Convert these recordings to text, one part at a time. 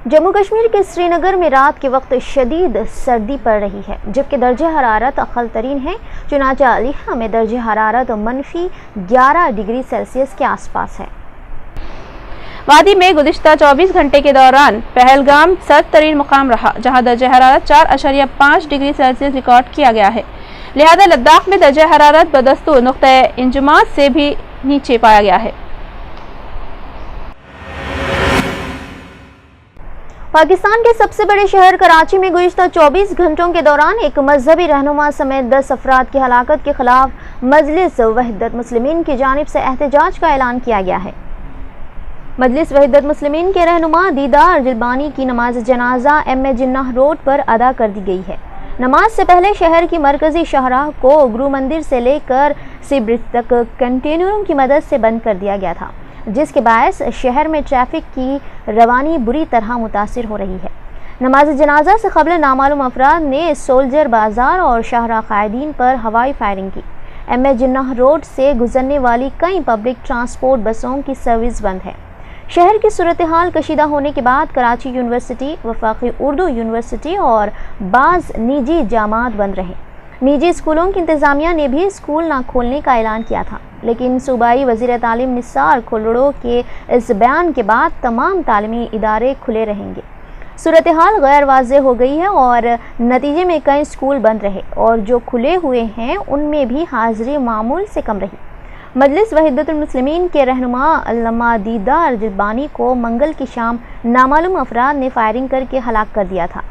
जम्मू कश्मीर के श्रीनगर में रात के वक्त शदीद सर्दी पड़ रही है, जबकि दर्जे हरारत अक़ल तरीन है। चुनांचे अलीहा में दर्जे हरारत -11 डिग्री सेल्सियस के आसपास है। वादी में गुज़िश्ता 24 घंटे के दौरान पहलगाम सर्द तरीन मुकाम रहा, जहां दर्जे हरारत 4.5 डिग्री सेल्सियस रिकॉर्ड किया गया है। लिहाजा लद्दाख में दर्जे हरारत बदस्तूर नुक़्ता इंजमात से भी नीचे पाया गया है। पाकिस्तान के सबसे बड़े शहर कराची में गुज़िश्ता 24 घंटों के दौरान एक मजहबी रहनुमा समेत 10 अफराद की हलाकत के खिलाफ मजलिस वहदत मुस्लिमीन की जानिब से एहतजाज का ऐलान किया गया है। मजलिस वहदत मुस्लिमीन के रहनुमा दीदार जिलबानी की नमाज जनाजा एम.ए. जिन्नाह रोड पर अदा कर दी गई है। नमाज से पहले शहर की मरकजी शाहराह को गुरु मंदिर से लेकर सी ब्रिज तक कंटेनरों की मदद से बंद कर दिया गया था, जिसके बायस शहर में ट्रैफिक की रवानी बुरी तरह मुतासिर हो रही है। नमाज जनाजा से कबल नामालूम अफराद ने सोल्जर बाजार और शाहराह कायदीन पर हवाई फायरिंग की। एम.ए. जिन्नाह रोड से गुजरने वाली कई पब्लिक ट्रांसपोर्ट बसों की सर्विस बंद है। शहर की सूरत हाल कशीदा होने के बाद कराची यूनिवर्सिटी, वफाकी उर्दू यूनिवर्सिटी और बाज़ निजी जामात बंद रहे। निजी स्कूलों की इंतज़ामिया ने भी स्कूल ना खोलने का ऐलान किया था, लेकिन सूबाई वज़ीर तालीम निसार खुल्लड़ो के इस बयान के बाद तमाम तालीमी इदारे खुले रहेंगे। सूरत हाल गैर वाज़ेह हो गई है और नतीजे में कई स्कूल बंद रहे और जो खुले हुए हैं उनमें भी हाज़िरी मामूल से कम रही। मजलिस वहदतुल मुस्लिमीन के रहनुमा अल्लामा दीदार जिलबानी को मंगल की शाम नामालूम अफराद ने फायरिंग करके हलाक कर दिया था।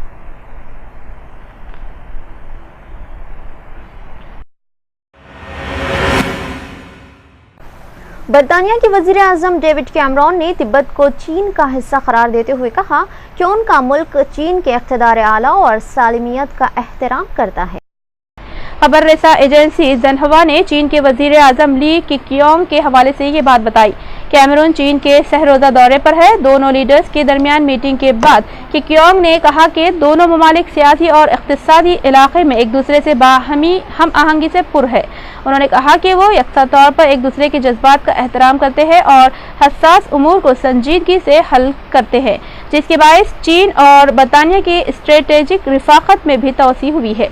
बरतानिया के वज़ीर आज़म डेविड कैमरॉन ने तिब्बत को चीन का हिस्सा करार देते हुए कहा कि उनका मुल्क चीन के इक़्तिदार आला और सालिमियत का एहतराम करता है। खबर रसा एजेंसी ज़न्हवा ने चीन के वज़ीर आज़म ली किकियोंग के हवाले से ये बात बताई। कैमरून चीन के सहरोज़ा दौरे पर है। दोनों लीडर्स के दरमियान मीटिंग के बाद किकियोंग ने कहा कि दोनों ममालिक सियासी और इक़्तिसादी इलाक़े में एक दूसरे से बाहमी हम आहंगी से पुर है। उन्होंने कहा कि वो यकसा तौर पर एक दूसरे के जज्बात का एहतराम करते हैं और हसास उमूर को संजीदगी से हल करते हैं, जिसके बायस चीन और बरतानिया की स्ट्रेटेजिक रिफ़ाक़त में भी तोसी हुई है।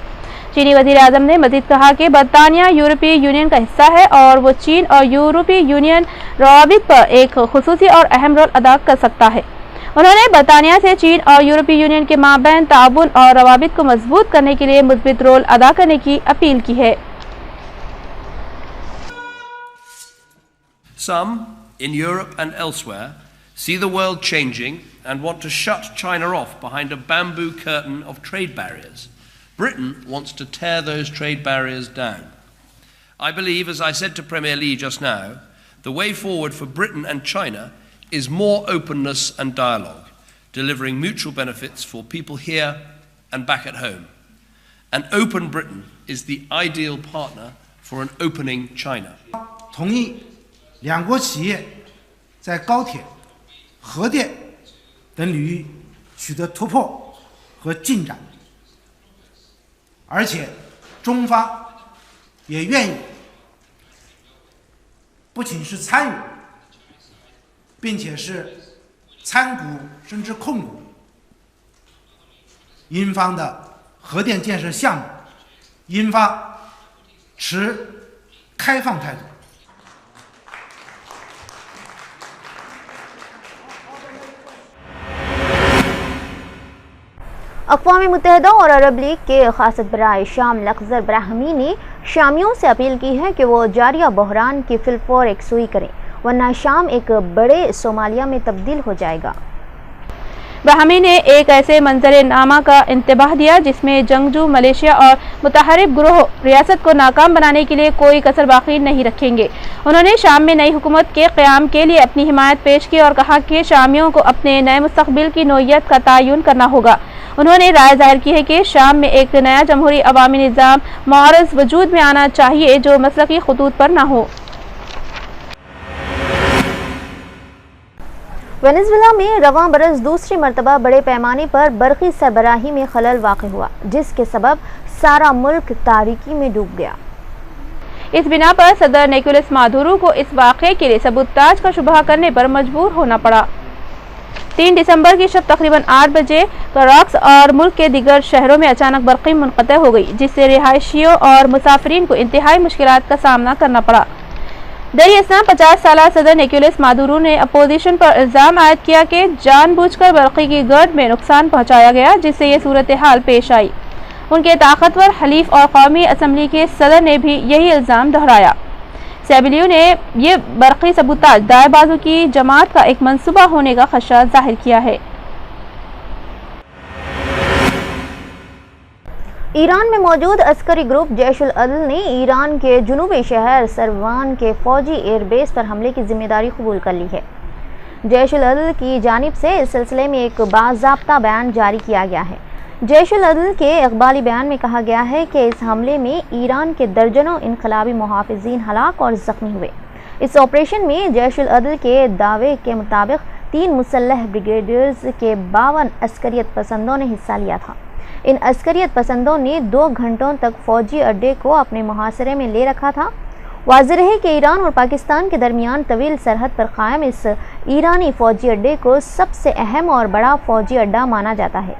चीनी वज़ीर आज़म ने मज़ीद कहा कि बरतानिया यूरोपीय यूनियन का हिस्सा है और वो चीन और यूरोपीय यूनियन रवाबित पर एक खुसूसी और अहम रोल अदा कर सकता है। उन्होंने बरतानिया से चीन और यूरोपीय यूनियन के माबैन ताउन और रवाबित को मजबूत करने के लिए मुस्बित रोल अदा करने की अपील की है। Some in Europe and elsewhere see the world changing and want to shut China off behind a bamboo curtain of trade barriers. Britain wants to tear those trade barriers down. I believe, as I said to Premier Lee just now, the way forward for Britain and China is more openness and dialogue, delivering mutual benefits for people here and back at home. An open Britain is the ideal partner for an opening China. 同意两国企业在高铁、核电等领域取得突破和进展。 而且，中方也愿意，不仅是参与，并且是参股甚至控股英方的核电建设项目，英方持开放态度。 अक़वाम मुत्तहिदा और अरब league के खासत बराए शाम लख्ज़र ब्राहमी ने शामियों से appeal की है कि वो जारिया बहरान की फिलफौर एकसुई करें, वरना शाम एक बड़े सोमालिया में तब्दील हो जाएगा। ब्राहमी ने एक ऐसे मंजर नामा का इंतबाह दिया जिसमें जंगजू मलेशिया और मुतहरिब ग्रोह रियासत को नाकाम बनाने के लिए कोई कसर बाकी नहीं रखेंगे। उन्होंने शाम में नई हुकूमत के क़याम के लिए अपनी हिमायत पेश की और कहा कि शामियों को अपने नए मुस्तक़बिल की नोयत का तयन करना होगा। उन्होंने राय जाहिर की है कि शाम में एक नया जमहूरी अवामी निज़ाम मुआरज़ वजूद में आना चाहिए जो मसलकी खुतूत पर ना हो। वेनेज़ुएला में रवां बरस दूसरी मरतबा बड़े पैमाने पर बरक़ी सरबराही में खलल वाक़ हुआ, जिसके सबब सारा मुल्क तारीकी में डूब गया। इस बिना पर सदर निकोलस मादुरो को इस वाक़े के लिए सबूताज का शुबहा करने पर मजबूर होना पड़ा। 3 दिसंबर की शब तकरीबन 8 बजे कराची और मुल्क के दीगर शहरों में अचानक बरक़ी मुनक़ते हो गई, जिससे रिहायशियों और मुसाफिरीन को इंतहाई मुश्किलात का सामना करना पड़ा। दरअसल 50 साल सदर निकोलस मादुरो ने अपोजिशन पर इल्ज़ाम आयद किया कि जानबूझकर बरक़ी की गर्द में नुकसान पहुँचाया गया, जिससे ये सूरत हाल पेश आई। उनके ताकतवर हलीफ और कौमी असम्बली के सदर ने भी यही इल्ज़ाम दोहराया। सेबिलियो ने यह बरक़ी सबूताज दाएं बाजू की जमात का एक मंसूबा होने का खदशा जाहिर किया है। ईरान में मौजूद अस्करी ग्रुप जैश-उल अदल ने ईरान के जुनूबी शहर सरवान के फौजी एयरबेस पर हमले की जिम्मेदारी कबूल कर ली है। जैश-उल अदल की जानिब से इस सिलसिले में एक बाज़ाब्ता बयान जारी किया गया है। जैश-उल अदल के इक़बाली बयान में कहा गया है कि इस हमले में ईरान के दर्जनों इनक़लाबी मुहाफ़िज़ीन हलाक और ज़ख्मी हुए। इस ऑपरेशन में जैश-उल अदल के दावे के मुताबिक 3 मुसल्लह ब्रिगेडियर्स के 52 अस्करियत पसंदों ने हिस्सा लिया था। इन अस्करियत पसंदों ने 2 घंटों तक फौजी अड्डे को अपने मुहासरे में ले रखा था। वाज़ेह है कि ईरान और पाकिस्तान के दरमियान तवील सरहद पर कायम इस ईरानी फौजी अड्डे को सबसे अहम और बड़ा फौजी अड्डा माना जाता है।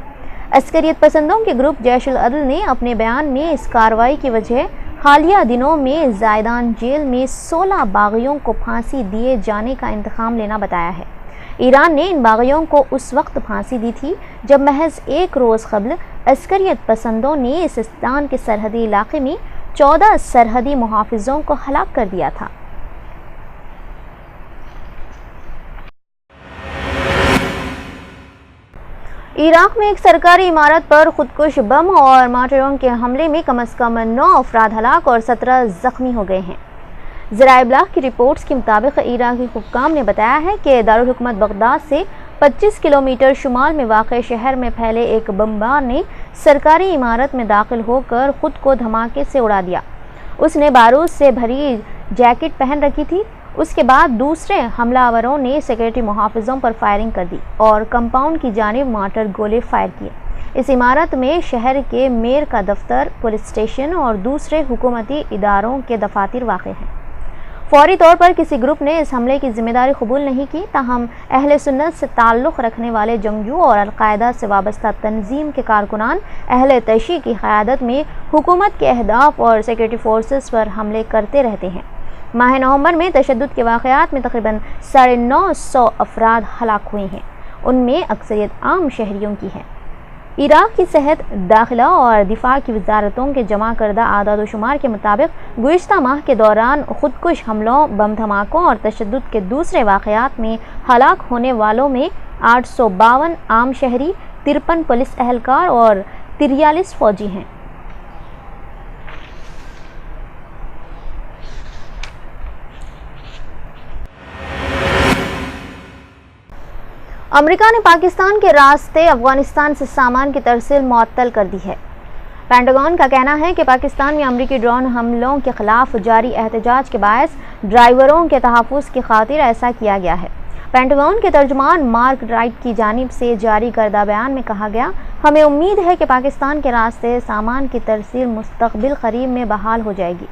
अस्करियत पसंदों के ग्रुप जैश-उल अदल ने अपने बयान में इस कार्रवाई की वजह हालिया दिनों में ज़ायदान जेल में 16 बागियों को फांसी दिए जाने का इंतखाम लेना बताया है। ईरान ने इन बागियों को उस वक्त फांसी दी थी जब महज 1 रोज़ कबल अस्करियत पसंदों ने सिस्तान के सरहदी इलाके में 14 सरहदी मुहाफिजों को हलाक कर दिया था। इराक में एक सरकारी इमारत पर खुदकुश बम और मार्टरों के हमले में कम से कम 9 अफराद हलाक और 17 जख्मी हो गए हैं। ज़राए इब्लाग की रिपोर्ट्स के मुताबिक इराकी हुक्काम ने बताया है कि दारुल हुकूमत बगदाद से 25 किलोमीटर शुमाल में वाक़े शहर में फैले एक बमबार ने सरकारी इमारत में दाखिल होकर ख़ुद को धमाके से उड़ा दिया। उसने बारूद से भरी जैकेट पहन रखी थी। उसके बाद दूसरे हमलावरों ने सिक्योरिटी मुहाफ़िज़ों पर फायरिंग कर दी और कंपाउंड की जानिब मार्टर गोले फायर किए। इस इमारत में शहर के मेयर का दफ्तर, पुलिस स्टेशन और दूसरे हुकूमती इदारों के दफातर वाक़ हैं। फौरी तौर पर किसी ग्रुप ने इस हमले की जिम्मेदारी कबूल नहीं की, ताहम अहले सुन्नत से ताल्लुक़ रखने वाले जंगजू और अलकायदा से वाबस्ता तंजीम के कारकुनान अहले तशी की क़यादत में हुकूमत के अहदाफ और सिक्योरिटी फोर्सेस पर हमले करते रहते हैं। माह नवंबर में तशद्दुद के वाक़यात में तकरीबन 950 अफराद हलाक हुए हैं। उनमें अक्सरियत आम शहरियों की है। इराक की सेहत, दाखिला और दिफा की वजारतों के जमा करदा आदाद शुमार के मुताबिक गुज़िश्ता माह के दौरान खुदकुश हमलों, बम धमाकों और तशद्दुद के दूसरे वाक़यात में हलाक होने वालों में 852 आम शहरी, 53 पुलिस एहलकार और 43 फ़ौजी हैं। अमेरिका ने पाकिस्तान के रास्ते अफगानिस्तान से सामान की तरसील मुअत्तल कर दी है। पेंटागन का कहना है कि पाकिस्तान में अमेरिकी ड्रोन हमलों के खिलाफ जारी एहतजाज के बायस ड्राइवरों के तहफ़्फ़ुज़ की खातिर ऐसा किया गया है। पेंटागन के तर्जुमान मार्क राइट की जानिब से जारी करदा बयान में कहा गया, हमें उम्मीद है कि पाकिस्तान के रास्ते सामान की तरसील मुस्तक़बिल करीब में बहाल हो जाएगी।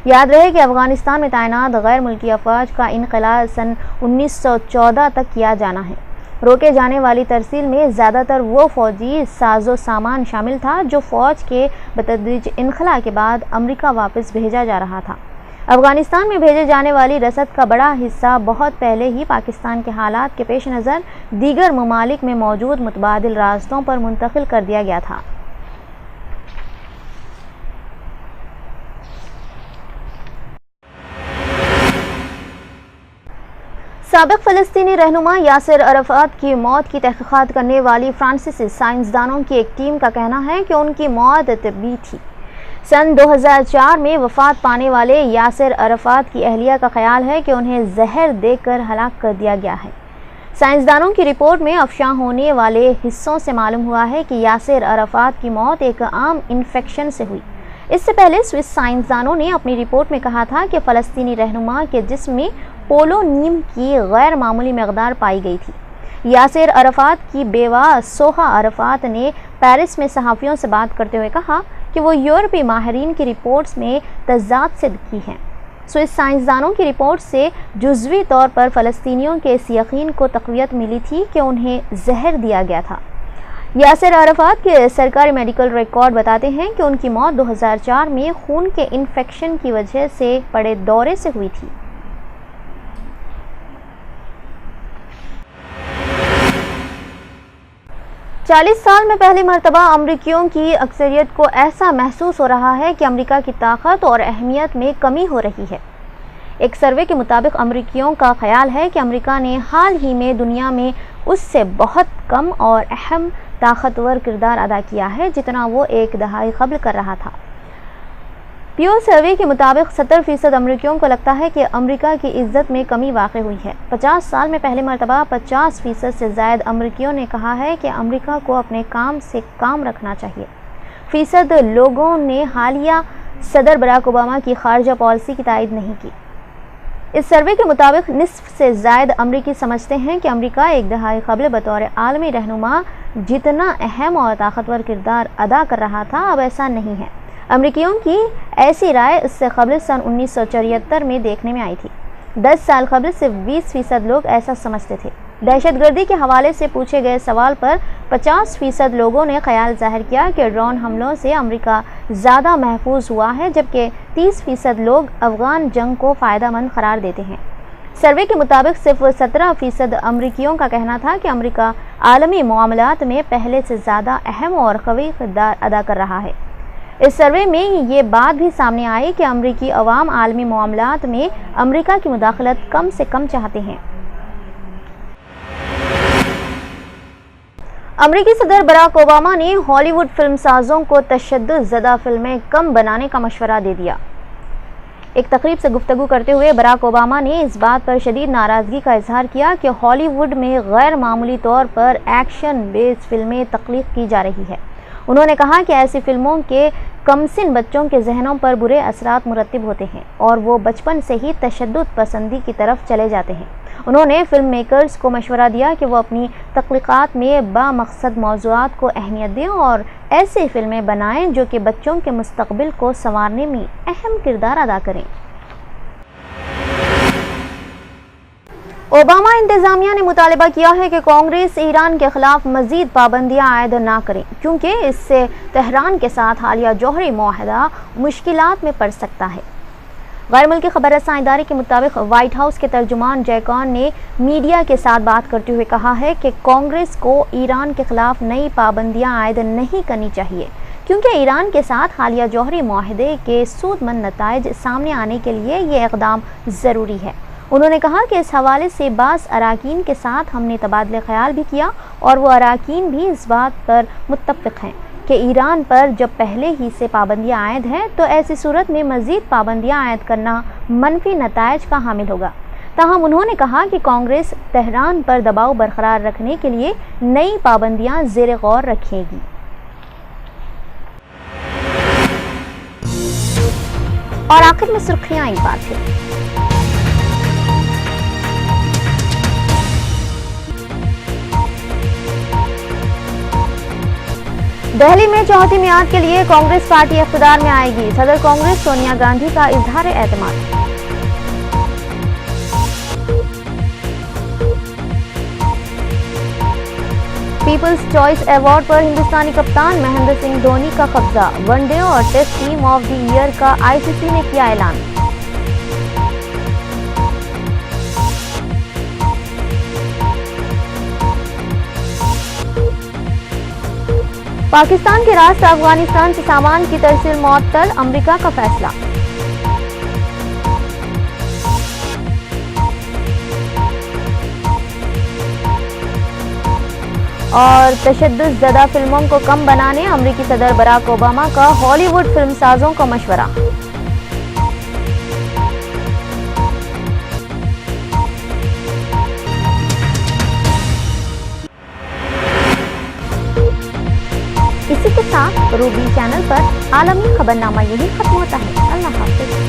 याद रहे कि अफगानिस्तान में तैनात गैर मुल्की अफवाज का इनक़िलाब सन 1914 तक किया जाना है। रोके जाने वाली तरसील में ज़्यादातर वो फ़ौजी साजो सामान शामिल था जो फ़ौज के बतदरीज इनखला के बाद अमेरिका वापस भेजा जा रहा था। अफ़गानिस्तान में भेजे जाने वाली रसद का बड़ा हिस्सा बहुत पहले ही पाकिस्तान के हालात के पेश नज़र दीगर ममालिक में मौजूद मुतबादिल रास्तों पर मुंतकिल कर दिया गया था। साबिक़ फ़लस्तीनी रहनुमा यासिर अरफ़ात की मौत की तहक़ीक़ात करने वाली फ्रांसीसी साइंसदानों की एक टीम का कहना है कि उनकी मौत तिब्बी थी। सन 2004 में वफ़ात पाने वाले यासिर अरफ़ात की अहलिया का ख्याल है कि उन्हें जहर देकर हलाक कर दिया गया है। साइंसदानों की रिपोर्ट में अफ़शा होने वाले हिस्सों से मालूम हुआ है कि यासिर अरफ़ात की मौत एक आम इन्फेक्शन से हुई। इससे पहले स्विस साइंसदानों ने अपनी रिपोर्ट में कहा था कि फ़लस्तीनी रहनुमा के जिस्म में पोलोनीम की गैर मामूली मकदार पाई गई थी। यासिर अरफ़ात की बेवा सोहा अरफ़ात ने पेरिस में सहाफ़ियों से बात करते हुए कहा कि वो यूरोपीय माहिरीन की रिपोर्ट्स में तज़ाद सिद्ध की हैं। स्विस साइंसदानों की रिपोर्ट से जुज़वी तौर पर फ़लस्तीनियों के इस यकीन को तक़वियत मिली थी कि उन्हें जहर दिया गया था। यासिर अराफात के सरकारी मेडिकल रिकॉर्ड बताते हैं कि उनकी मौत 2004 में खून के इन्फेक्शन की वजह से पड़े दौरे से हुई थी। चालीस साल में पहली मरतबा अमरीकियों की अक्सरियत को ऐसा महसूस हो रहा है कि अमेरिका की ताकत और अहमियत में कमी हो रही है। एक सर्वे के मुताबिक अमरीकियों का ख्याल है कि अमेरिका ने हाल ही में दुनिया में उससे बहुत कम और अहम ताकतवर किरदार अदा किया है जितना वो एक दहाई कबल कर रहा था। पियो सर्वे के मुताबिक 70% अमरीकियों को लगता है कि अमेरिका की इज्जत में कमी वाक़ हुई है। 50 साल में पहली मरतबा 50% से ज़ायद अमरीकियों ने कहा है कि अमेरिका को अपने काम से काम रखना चाहिए। फ़ीसद लोगों ने हालिया सदर बराक ओबामा की खारजा पॉलिसी की तायद नहीं की। इस सर्वे के मुताबिक निस्फ से ज़ायद अमरीकी समझते हैं कि अमेरिका एक दहाई कबल बतौर आलमी रहनुमा जितना अहम और ताकतवर किरदार अदा कर रहा था अब ऐसा नहीं है। अमरीकियों की ऐसी राय इससे कबल सन 1974 में देखने में आई थी। 10 साल कबल सिर्फ 20% लोग ऐसा समझते थे। दहशतगर्दी के हवाले से पूछे गए सवाल पर 50% लोगों ने ख्याल जाहिर किया कि ड्रोन हमलों से अमेरिका ज़्यादा महफूज हुआ है, जबकि 30% लोग अफ़गान जंग को फ़ायदेमंद करार देते हैं। सर्वे के मुताबिक सिर्फ 17% अमरीकियों का कहना था कि अमेरिका आलमी मामलात में पहले से ज़्यादा अहम और क़वी किरदार अदा कर रहा है। इस सर्वे में ये बात भी सामने आई कि अमरीकी अवाम आलमी मामलात में अमेरिका की मुदाखलत कम से कम चाहते हैं। अमरीकी सदर बराक ओबामा ने हॉलीवुड फिल्मसाजों को तशद्दुद ज़दा फिल्में कम बनाने का मशवरा दे दिया। एक तकरीब से गुफ्तगू करते हुए बराक ओबामा ने इस बात पर शदीद नाराज़गी का इजहार किया कि हॉलीवुड में गैर मामूली तौर पर एक्शन बेस्ड फिल्में तख्लीक की जा रही है। उन्होंने कहा कि ऐसी फिल्मों के कमसिन बच्चों के जहनों पर बुरे असरात मुरत्तिब होते हैं और वो बचपन से ही तशद्दुद पसंदी की तरफ चले जाते हैं। उन्होंने फिल्म मेकर्स को मशवरा दिया कि वो अपनी तख्लीक़ात में बामक़सद मौज़ूआत को अहमियत दें और ऐसी फिल्में बनाएं जो कि बच्चों के मुस्तक़बिल को संवारने में अहम किरदार अदा करें। ओबामा इंतज़ामिया ने मुतालिबा किया है कि कांग्रेस ईरान के खिलाफ मज़ीद पाबंदियाँ आयद ना करें, क्योंकि इससे तेहरान के साथ हालिया जौहरी मुआहदा मुश्किलात में पड़ सकता है। गैर मुल्की खबर रसां इदारे के मुताबिक वाइट हाउस के तर्जुमान जैकॉन ने मीडिया के साथ बात करते हुए कहा है कि कांग्रेस को ईरान के खिलाफ नई पाबंदियाँ आयद नहीं करनी चाहिए, क्योंकि ईरान के साथ हालिया जौहरी मुआहदे के सूदमंद नताइज सामने आने के लिए ये इक़दाम ज़रूरी है। उन्होंने कहा कि इस हवाले से बाज़ अराकीन के साथ हमने तबादले ख्याल भी किया और वो अराकीन भी इस बात पर मुत्तफ़िक़ हैं कि ईरान पर जब पहले ही से पाबंदियाँ आयद हैं तो ऐसी सूरत में मज़ीद पाबंदियाँ आयद करना मनफी नताइज का हामिल होगा। ताहम उन्होंने कहा कि कांग्रेस तेहरान पर दबाव बरकरार रखने के लिए नई पाबंदियाँ ज़ेर गौर रखेगी। और आखिर में सुर्खियाँ एक बार फिर। दिल्ली में चौथी मियाद के लिए कांग्रेस पार्टी इख्तिदार में आएगी। सदर कांग्रेस सोनिया गांधी का इजहार एतमाद। पीपल्स चॉइस अवार्ड पर हिंदुस्तानी कप्तान महेंद्र सिंह धोनी का कब्जा। वनडे और test team of the year का आईसीसी ने किया ऐलान। पाकिस्तान के रास्ते अफगानिस्तान से सामान की तरसील मुअत्तल, अमेरिका का फैसला। और तशद्दुद ज़दा फिल्मों को कम बनाने अमेरिकी सदर बराक ओबामा का हॉलीवुड फिल्मसाजों को मशवरा। इसी के साथ रूबी चैनल पर आलमी खबरनामा यही खत्म होता है। अल्लाह हाफ़िज़।